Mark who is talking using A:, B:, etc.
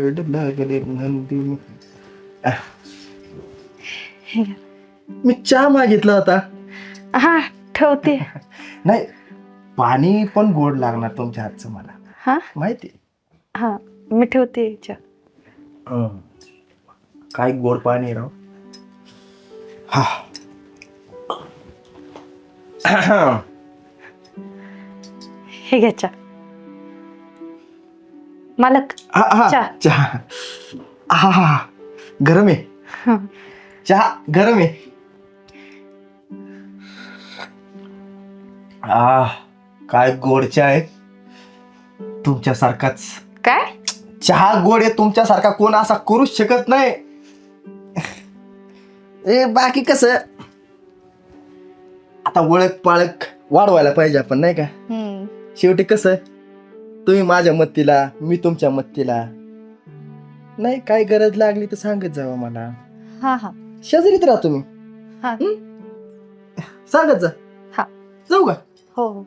A: वेड लागले नंदी. मी चहा मागितला होता.
B: हा ठेवते.
A: नाही, पाणी पण गोड लागणार तुमच्या हातचं मला
B: हा
A: माहिती.
B: हा मी ठेवते चहा.
A: काय गोड पाणी राव. हा.
B: हे घ्या चहा. मालक चहा.
A: चहा. हा गरम आहे.
B: हं.
A: चहा गरम आहे. काय गोड चहा आहे तुमच्यासारखाच.
B: काय
A: चहा गोड आहे तुमच्यासारखा कोण असा करूच शकत नाही. बाकी कसं आता ओळख पाळख वाढवायला पाहिजे आपण नाही का. शेवटी कसं तुम्ही माझ्या मत्तीला मी तुमच्या मत्तीला. नाही काय गरज लागली तर सांगत जावा मला.
B: हा हा
A: शेजारीत राहा तुम्ही.
B: हा
A: सांगत जा.
B: हा
A: जाऊ का.
B: हो हो